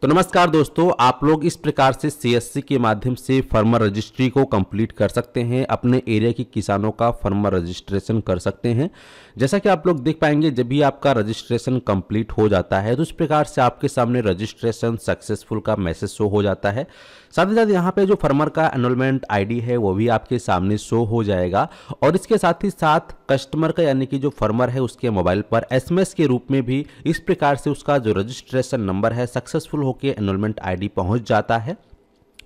तो नमस्कार दोस्तों, आप लोग इस प्रकार से सीएससी के माध्यम से फार्मर रजिस्ट्री को कंप्लीट कर सकते हैं। अपने एरिया के किसानों का फार्मर रजिस्ट्रेशन कर सकते हैं। जैसा कि आप लोग देख पाएंगे, जब भी आपका रजिस्ट्रेशन कंप्लीट हो जाता है तो इस प्रकार से आपके सामने रजिस्ट्रेशन सक्सेसफुल का मैसेज शो हो जाता है। साथ ही साथ यहाँ पे जो फार्मर का एनरोलमेंट आईडी है वो भी आपके सामने शो हो जाएगा और इसके साथ ही साथ कस्टमर का यानी कि जो फार्मर है उसके मोबाइल पर एसएमएस के रूप में भी इस प्रकार से उसका जो रजिस्ट्रेशन नंबर है सक्सेसफुल होकर एनरोलमेंट आईडी पहुंच जाता है।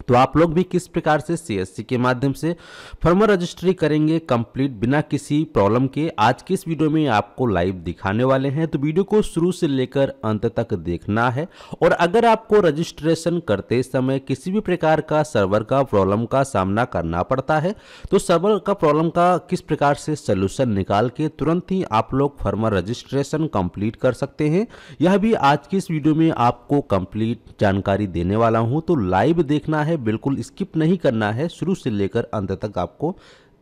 तो आप लोग भी किस प्रकार से सीएससी के माध्यम से फार्मर रजिस्ट्री करेंगे कंप्लीट बिना किसी प्रॉब्लम के, आज की इस वीडियो में आपको लाइव दिखाने वाले हैं। तो वीडियो को शुरू से लेकर अंत तक देखना है। और अगर आपको रजिस्ट्रेशन करते समय किसी भी प्रकार का सर्वर का प्रॉब्लम का सामना करना पड़ता है तो सर्वर का प्रॉब्लम का किस प्रकार से सोल्यूशन निकाल के तुरंत ही आप लोग फार्मर रजिस्ट्रेशन कंप्लीट कर सकते हैं, यह भी आज की इस वीडियो में आपको कंप्लीट जानकारी देने वाला हूं। तो लाइव देखना है, बिल्कुल स्किप नहीं करना है, शुरू से लेकर अंत तक आपको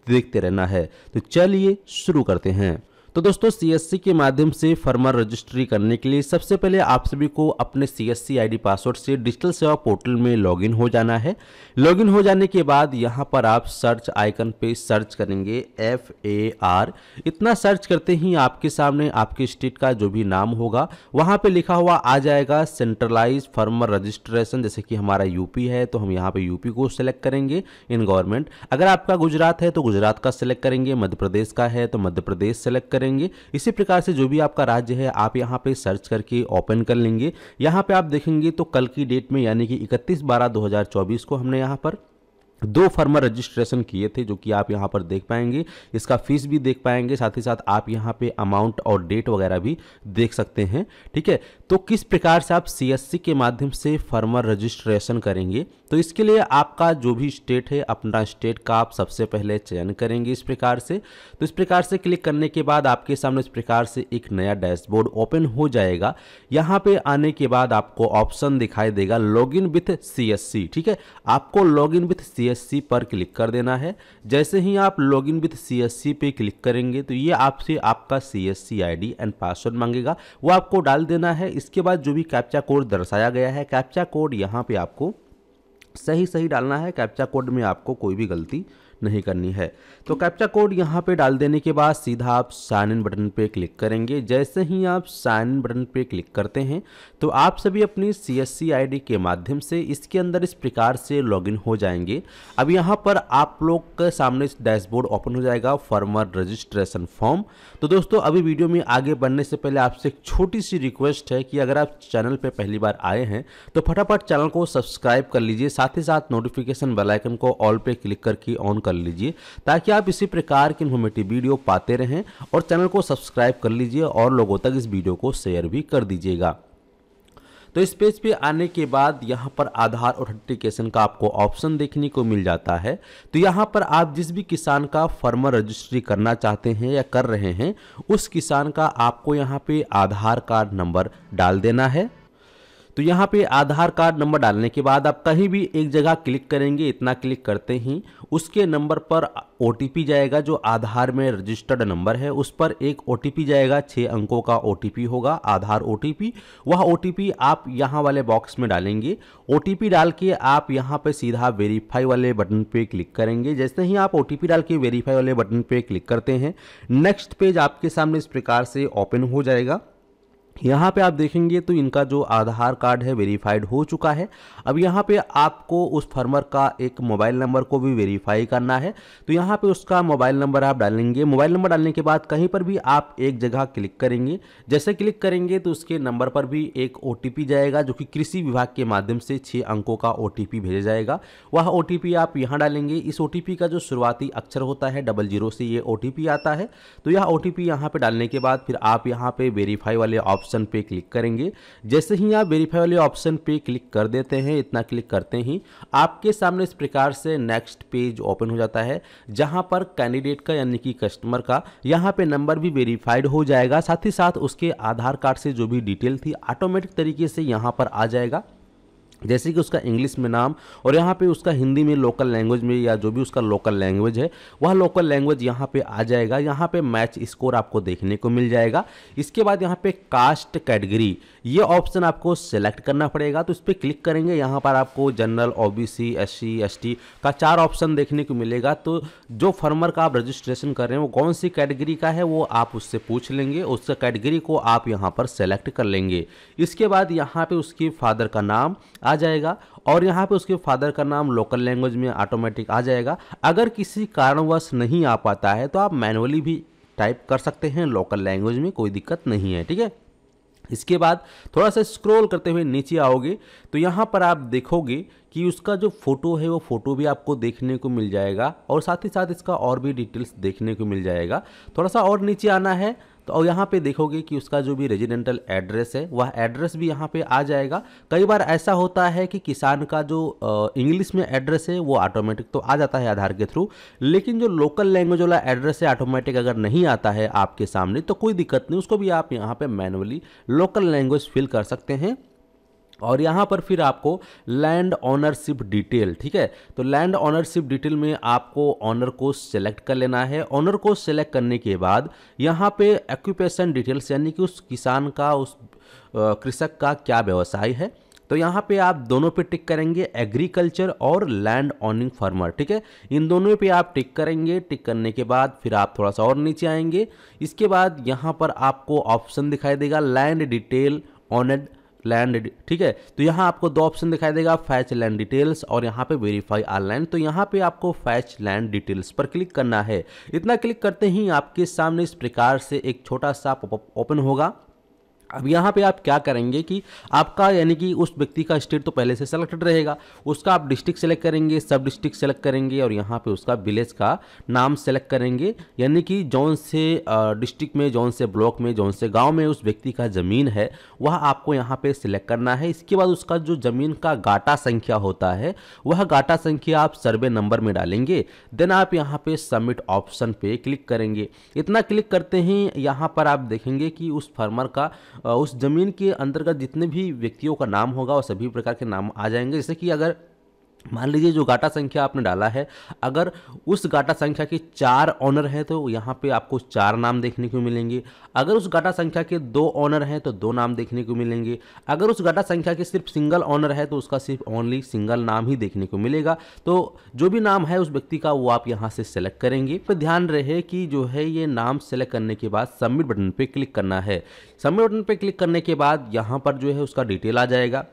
देखते रहना है। तो चलिए शुरू करते हैं। तो दोस्तों, सीएससी के माध्यम से फार्मर रजिस्ट्री करने के लिए सबसे पहले आप सभी को अपने सीएससी आईडी पासवर्ड से डिजिटल सेवा पोर्टल में लॉगिन हो जाना है। लॉगिन हो जाने के बाद यहां पर आप सर्च आइकन पे सर्च करेंगे FAR। इतना सर्च करते ही आपके सामने आपके स्टेट का जो भी नाम होगा वहां पे लिखा हुआ आ जाएगा सेंट्रलाइज फार्मर रजिस्ट्रेशन। जैसे कि हमारा यूपी है तो हम यहाँ पे यूपी को सिलेक्ट करेंगे इन गवर्नमेंट। अगर आपका गुजरात है तो गुजरात का सिलेक्ट करेंगे, मध्य प्रदेश का है तो मध्य प्रदेश सेलेक्ट करेंगे। इसी प्रकार से जो भी आपका राज्य है आप यहां पे सर्च करके ओपन कर लेंगे। यहां पे आप देखेंगे तो कल की डेट में यानी कि 31/12/2024 को हमने यहां पर 2 फार्मर रजिस्ट्रेशन किए थे, जो कि आप यहां पर देख पाएंगे। इसका फीस भी देख पाएंगे, साथ ही साथ आप यहां पे अमाउंट और डेट वगैरह भी देख सकते हैं। ठीक है, तो किस प्रकार से आप सीएससी के माध्यम से फार्मर रजिस्ट्रेशन करेंगे, तो इसके लिए आपका जो भी स्टेट है अपना स्टेट का आप सबसे पहले चयन करेंगे इस प्रकार से। तो इस प्रकार से क्लिक करने के बाद आपके सामने इस प्रकार से एक नया डैशबोर्ड ओपन हो जाएगा। यहां पे आने के बाद आपको ऑप्शन दिखाई देगा लॉगिन विथ सीएससी। ठीक है, आपको लॉगिन विथ सीएससी पर क्लिक कर देना है। जैसे ही आप लॉगिन विथ सीएससी पे क्लिक करेंगे तो ये आपसे आपका सीएससी आईडी एंड पासवर्ड मांगेगा, वो आपको डाल देना है। इसके बाद जो भी कैप्चा कोड दर्शाया गया है, कैप्चा कोड यहाँ पे आपको सही डालना है। कैप्चा कोड में आपको कोई भी गलती नहीं करनी है। तो कैप्चा कोड यहाँ पे डाल देने के बाद सीधा आप साइन इन बटन पे क्लिक करेंगे। जैसे ही आप साइन इन बटन पे क्लिक करते हैं तो आप सभी अपनी सीएससी आईडी के माध्यम से इसके अंदर इस प्रकार से लॉगिन हो जाएंगे। अब यहाँ पर आप लोग के सामने डैशबोर्ड ओपन हो जाएगा फार्मर रजिस्ट्रेशन फॉर्म। तो दोस्तों, अभी वीडियो में आगे बढ़ने से पहले आपसे एक छोटी सी रिक्वेस्ट है कि अगर आप चैनल पर पहली बार आए हैं तो फटाफट चैनल को सब्सक्राइब कर लीजिए, साथ ही साथ नोटिफिकेशन बेल आइकन को ऑल पे क्लिक करके ऑन कर लीजिए ताकि आप इसी प्रकार की इन्फॉर्मेटिव वीडियो पाते रहें। और चैनल को सब्सक्राइब कर लीजिए और लोगों तक इस वीडियो को शेयर भी कर दीजिएगा। तो इस पेज पे आने के बाद यहाँ पर आधार ऑथेंटिकेशन का आपको ऑप्शन देखने को मिल जाता है। तो यहाँ पर आप जिस भी किसान का फार्मर रजिस्ट्री करना चाहते हैं या कर रहे हैं उस किसान का आपको यहाँ पे आधार कार्ड नंबर डाल देना है। तो यहाँ पे आधार कार्ड नंबर डालने के बाद आप कहीं भी एक जगह क्लिक करेंगे। इतना क्लिक करते ही उसके नंबर पर ओटीपी जाएगा, जो आधार में रजिस्टर्ड नंबर है उस पर एक ओटीपी जाएगा, 6 अंकों का ओटीपी होगा, आधार ओटीपी। वह ओटीपी आप यहाँ वाले बॉक्स में डालेंगे। ओटीपी डाल के आप यहाँ पे सीधा वेरीफाई वाले बटन पे क्लिक करेंगे। जैसे ही आप ओटीपी डाल के वेरीफाई वाले बटन पे क्लिक करते हैं, नेक्स्ट पेज आपके सामने इस प्रकार से ओपन हो जाएगा। यहाँ पे आप देखेंगे तो इनका जो आधार कार्ड है वेरीफाइड हो चुका है। अब यहाँ पे आपको उस फार्मर का एक मोबाइल नंबर को भी वेरीफाई करना है। तो यहाँ पे उसका मोबाइल नंबर आप डालेंगे। मोबाइल नंबर डालने के बाद कहीं पर भी आप एक जगह क्लिक करेंगे। जैसे क्लिक करेंगे तो उसके नंबर पर भी एक ओटीपी जाएगा, जो कि कृषि विभाग के माध्यम से 6 अंकों का ओटीपी भेजा जाएगा। वह ओटीपी आप यहाँ डालेंगे। इस ओटीपी का जो शुरुआती अक्षर होता है 00 से ये ओटीपी आता है। तो यह ओटीपी यहाँ पे डालने के बाद फिर आप यहाँ पे वेरीफाई वाले ऑप्शन पे क्लिक करेंगे। जैसे ही आप वेरीफाई वाले ऑप्शन पे क्लिक कर देते हैं, इतना क्लिक करते ही आपके सामने इस प्रकार से नेक्स्ट पेज ओपन हो जाता है, जहां पर कैंडिडेट का यानी कि कस्टमर का यहां पे नंबर भी वेरीफाइड हो जाएगा। साथ ही साथ उसके आधार कार्ड से जो भी डिटेल थी ऑटोमेटिक तरीके से यहां पर आ जाएगा। जैसे कि उसका इंग्लिश में नाम और यहाँ पे उसका हिंदी में लोकल लैंग्वेज में या जो भी उसका लोकल लैंग्वेज है वह लोकल लैंग्वेज यहाँ पे आ जाएगा। यहाँ पे मैच स्कोर आपको देखने को मिल जाएगा। इसके बाद यहाँ पे कास्ट कैटेगरी ये ऑप्शन आपको सेलेक्ट करना पड़ेगा, तो इस पर क्लिक करेंगे। यहाँ पर आपको जनरल, ओबीसी, एससी, एसटी का 4 ऑप्शन देखने को मिलेगा। तो जो फार्मर का आप रजिस्ट्रेशन कर रहे हैं वो कौन सी कैटेगरी का है वो आप उससे पूछ लेंगे, उस कैटेगरी को आप यहाँ पर सेलेक्ट कर लेंगे। इसके बाद यहाँ पे उसके फादर का नाम आ जाएगा और यहाँ पे उसके फादर का नाम लोकल लैंग्वेज में ऑटोमेटिक आ जाएगा। अगर किसी कारणवश नहीं आ पाता है तो आप मैनुअली भी टाइप कर सकते हैं लोकल लैंग्वेज में, कोई दिक्कत नहीं है, ठीक है। इसके बाद थोड़ा सा स्क्रॉल करते हुए नीचे आओगे तो यहाँ पर आप देखोगे कि उसका जो फोटो है वो फोटो भी आपको देखने को मिल जाएगा और साथ ही साथ इसका और भी डिटेल्स देखने को मिल जाएगा। थोड़ा सा और नीचे आना है तो और यहाँ पे देखोगे कि उसका जो भी रेजिडेंटल एड्रेस है वह एड्रेस भी यहाँ पे आ जाएगा। कई बार ऐसा होता है कि किसान का जो इंग्लिश में एड्रेस है वो ऑटोमेटिक तो आ जाता है आधार के थ्रू, लेकिन जो लोकल लैंग्वेज वाला एड्रेस है ऑटोमेटिक अगर नहीं आता है आपके सामने तो कोई दिक्कत नहीं, उसको भी आप यहाँ पे मैनुअली लोकल लैंग्वेज फिल कर सकते हैं। और यहाँ पर फिर आपको लैंड ऑनरशिप डिटेल, ठीक है, तो लैंड ऑनरशिप डिटेल में आपको ऑनर को सिलेक्ट कर लेना है। ऑनर को सिलेक्ट करने के बाद यहाँ पे ऑक्यूपेशन डिटेल्स यानी कि उस किसान का, उस कृषक का क्या व्यवसाय है, तो यहाँ पे आप दोनों पे टिक करेंगे, एग्रीकल्चर और लैंड ऑनिंग फार्मर, ठीक है, इन दोनों पे आप टिक करेंगे। टिक करने के बाद फिर आप थोड़ा सा और नीचे आएंगे। इसके बाद यहाँ पर आपको ऑप्शन दिखाई देगा लैंड डिटेल ऑनड लैंड, ठीक है, तो यहाँ आपको 2 ऑप्शन दिखाई देगा, फैच लैंड डिटेल्स और यहाँ पे वेरीफाई ऑनलाइन। तो यहाँ पे आपको फैच लैंड डिटेल्स पर क्लिक करना है। इतना क्लिक करते ही आपके सामने इस प्रकार से एक छोटा सा पॉपअप ओपन होगा। अब यहाँ पे आप क्या करेंगे कि आपका यानी कि उस व्यक्ति का स्टेट तो पहले से सेलेक्टेड रहेगा, उसका आप डिस्ट्रिक्ट सेलेक्ट करेंगे, सब डिस्ट्रिक्ट सेलेक्ट करेंगे और यहाँ पे उसका विलेज का नाम सेलेक्ट करेंगे, यानी कि जौन से डिस्ट्रिक्ट में, जौन से ब्लॉक में, जौन से गांव में उस व्यक्ति का ज़मीन है वह आपको यहाँ पे सिलेक्ट करना है। इसके बाद उसका जो ज़मीन का गाटा संख्या होता है वह गाटा संख्या आप सर्वे नंबर में डालेंगे। देन आप यहाँ पे सबमिट ऑप्शन पे क्लिक करेंगे। इतना क्लिक करते ही यहाँ पर आप देखेंगे कि उस फार्मर का उस जमीन के अंतर्गत जितने भी व्यक्तियों का नाम होगा वो सभी प्रकार के नाम आ जाएंगे। जैसे कि अगर मान लीजिए जो गाटा संख्या आपने डाला है, अगर उस गाटा संख्या के 4 ऑनर हैं तो यहाँ पे आपको 4 नाम देखने को मिलेंगे। अगर उस गाटा संख्या के 2 ऑनर हैं तो 2 नाम देखने को मिलेंगे। अगर उस गाटा संख्या के सिर्फ सिंगल ऑनर है तो उसका सिर्फ ओनली सिंगल नाम ही देखने को मिलेगा। तो जो भी नाम है उस व्यक्ति का वो आप यहाँ से सेलेक्ट करेंगे। तो ध्यान रहे कि जो है ये नाम सेलेक्ट करने के बाद सबमिट बटन पर क्लिक करना है। सबमिट बटन पर क्लिक करने के बाद यहाँ पर जो है उसका डिटेल आ जाएगा।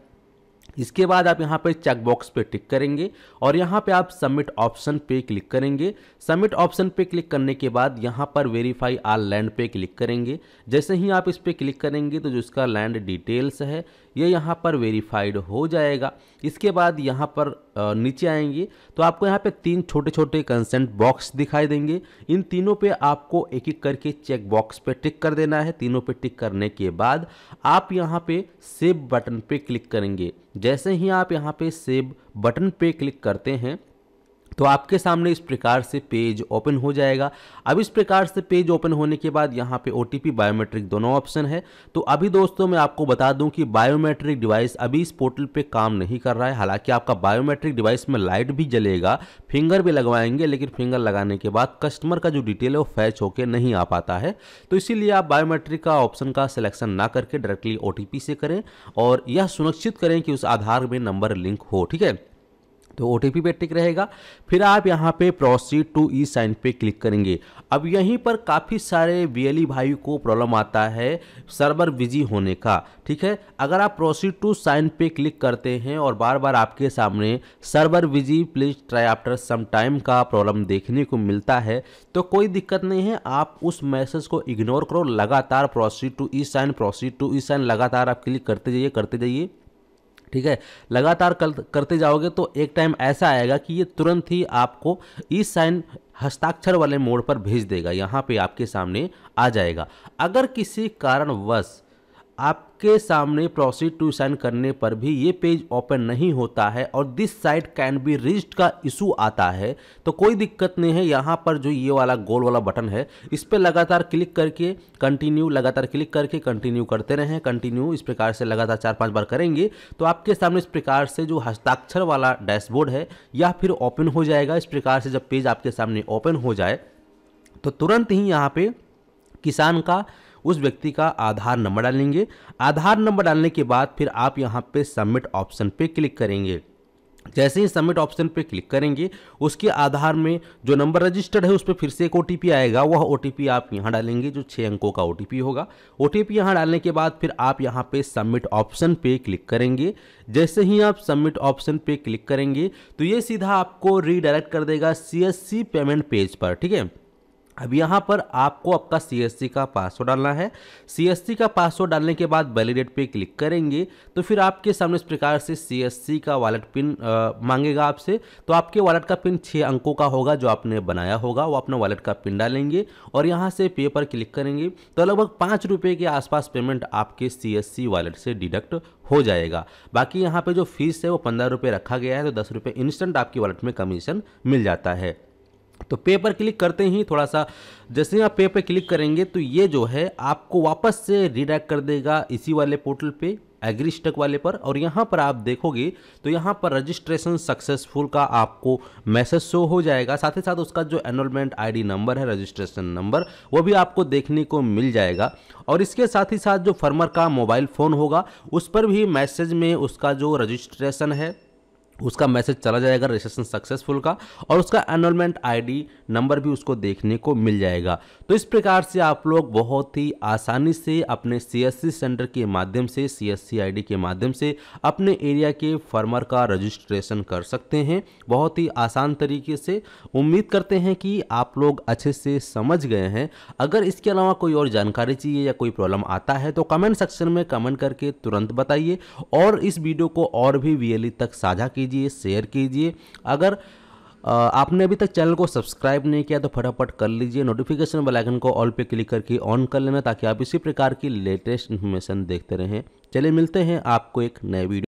इसके बाद आप यहाँ पे चेक बॉक्स पे टिक करेंगे और यहाँ पे आप सबमिट ऑप्शन पे क्लिक करेंगे। सबमिट ऑप्शन पे क्लिक करने के बाद यहाँ पर वेरीफाई ऑल लैंड पे क्लिक करेंगे। जैसे ही आप इस पे क्लिक करेंगे तो जो इसका लैंड डिटेल्स है ये यहाँ पर वेरीफाइड हो जाएगा। इसके बाद यहाँ पर नीचे आएंगे तो आपको यहाँ पे 3 छोटे छोटे कंसेंट बॉक्स दिखाई देंगे। इन तीनों पे आपको एक एक करके चेक बॉक्स पे टिक कर देना है। तीनों पे टिक करने के बाद आप यहाँ पे सेव बटन पे क्लिक करेंगे। जैसे ही आप यहाँ पे सेव बटन पे क्लिक करते हैं तो आपके सामने इस प्रकार से पेज ओपन हो जाएगा। अब इस प्रकार से पेज ओपन होने के बाद यहाँ पे OTP बायोमेट्रिक दोनों ऑप्शन है। तो अभी दोस्तों मैं आपको बता दूं कि बायोमेट्रिक डिवाइस अभी इस पोर्टल पे काम नहीं कर रहा है। हालांकि आपका बायोमेट्रिक डिवाइस में लाइट भी जलेगा, फिंगर भी लगवाएंगे, लेकिन फिंगर लगाने के बाद कस्टमर का जो डिटेल है वो फैच होकर नहीं आ पाता है। तो इसीलिए आप बायोमेट्रिक का ऑप्शन का सिलेक्शन ना करके डायरेक्टली OTP से करें और यह सुनिश्चित करें कि उस आधार में नंबर लिंक हो, ठीक है। तो OTP पे टिक रहेगा। फिर आप यहाँ पे प्रोसीड टू ई साइन पे क्लिक करेंगे। अब यहीं पर काफ़ी सारे VLE भाई को प्रॉब्लम आता है सर्वर बिजी होने का, ठीक है। अगर आप प्रोसीड टू साइन पे क्लिक करते हैं और बार बार आपके सामने server busy please try after some time का प्रॉब्लम देखने को मिलता है तो कोई दिक्कत नहीं है, आप उस मैसेज को इग्नोर करो। लगातार प्रोसीड टू ई साइन लगातार आप क्लिक करते जाइए, ठीक है। लगातार करते जाओगे तो एक टाइम ऐसा आएगा कि ये तुरंत ही आपको ई साइन हस्ताक्षर वाले मोड पर भेज देगा। यहाँ पे आपके सामने आ जाएगा। अगर किसी कारणवश आपके सामने प्रोसीड टू साइन करने पर भी ये पेज ओपन नहीं होता है और this site can be reached का इशू आता है, तो कोई दिक्कत नहीं है। यहाँ पर जो ये वाला गोल वाला बटन है इस पर लगातार क्लिक करके कंटिन्यू, लगातार क्लिक करके कंटिन्यू करते रहें। कंटिन्यू इस प्रकार से लगातार 4-5 बार करेंगे तो आपके सामने इस प्रकार से जो हस्ताक्षर वाला डैशबोर्ड है या फिर ओपन हो जाएगा। इस प्रकार से जब पेज आपके सामने ओपन हो जाए तो तुरंत ही यहाँ पे किसान का, उस व्यक्ति का आधार नंबर डालेंगे। आधार नंबर डालने के बाद फिर आप यहाँ पे सबमिट ऑप्शन पे क्लिक करेंगे। जैसे ही सबमिट ऑप्शन पे क्लिक करेंगे उसके आधार में जो नंबर रजिस्टर्ड है उस पर फिर से एक OTP आएगा। वह OTP आप यहाँ डालेंगे जो 6 अंकों का OTP होगा। OTP यहाँ डालने के बाद फिर आप यहाँ पे सबमिट ऑप्शन पे क्लिक करेंगे। जैसे ही आप सबमिट ऑप्शन पे क्लिक करेंगे तो ये सीधा आपको रीडायरेक्ट कर देगा CSC पेमेंट पेज पर। ठीक है, अब यहाँ पर आपको आपका CSC का पासवर्ड डालना है। CSC का पासवर्ड डालने के बाद वैलिडेट पे क्लिक करेंगे तो फिर आपके सामने इस प्रकार से CSC का वॉलेट पिन मांगेगा आपसे। तो आपके वॉलेट का पिन 6 अंकों का होगा जो आपने बनाया होगा, वो अपने वॉलेट का पिन डालेंगे और यहाँ से पे पर क्लिक करेंगे तो लगभग 5 रुपये के आसपास पेमेंट आपके CSC वॉलेट से डिडक्ट हो जाएगा। बाकी यहाँ पे जो फीस है वो 15 रुपये रखा गया है, तो 10 रुपये इंस्टेंट आपकी वॉलेट में कमीशन मिल जाता है। तो पे पर क्लिक करते ही थोड़ा सा जैसे ही आप पे क्लिक करेंगे तो ये जो है आपको वापस से रीडायरेक्ट कर देगा इसी वाले पोर्टल पे, एग्री स्टक वाले पर। और यहाँ पर आप देखोगे तो यहाँ पर रजिस्ट्रेशन सक्सेसफुल का आपको मैसेज शो हो जाएगा। साथ ही साथ उसका जो एनरोलमेंट ID नंबर है, रजिस्ट्रेशन नंबर, वो भी आपको देखने को मिल जाएगा। और इसके साथ ही साथ जो फार्मर का मोबाइल फ़ोन होगा उस पर भी मैसेज में उसका जो रजिस्ट्रेशन है उसका मैसेज चला जाएगा, रजिस्ट्रेशन सक्सेसफुल का, और उसका एनरोलमेंट ID नंबर भी उसको देखने को मिल जाएगा। तो इस प्रकार से आप लोग बहुत ही आसानी से अपने CSC सेंटर के माध्यम से, CSC ID के माध्यम से अपने एरिया के फार्मर का रजिस्ट्रेशन कर सकते हैं, बहुत ही आसान तरीके से। उम्मीद करते हैं कि आप लोग अच्छे से समझ गए हैं। अगर इसके अलावा कोई और जानकारी चाहिए या कोई प्रॉब्लम आता है तो कमेंट सेक्शन में कमेंट करके तुरंत बताइए और इस वीडियो को और भी VLE तक साझा कीजिए, शेयर कीजिए। अगर आपने अभी तक चैनल को सब्सक्राइब नहीं किया तो फटाफट कर लीजिए, नोटिफिकेशन बेल आइकन को ऑल पे क्लिक करके ऑन कर लेना ताकि आप इसी प्रकार की लेटेस्ट इन्फॉर्मेशन देखते रहें। चलिए मिलते हैं आपको एक नए वीडियो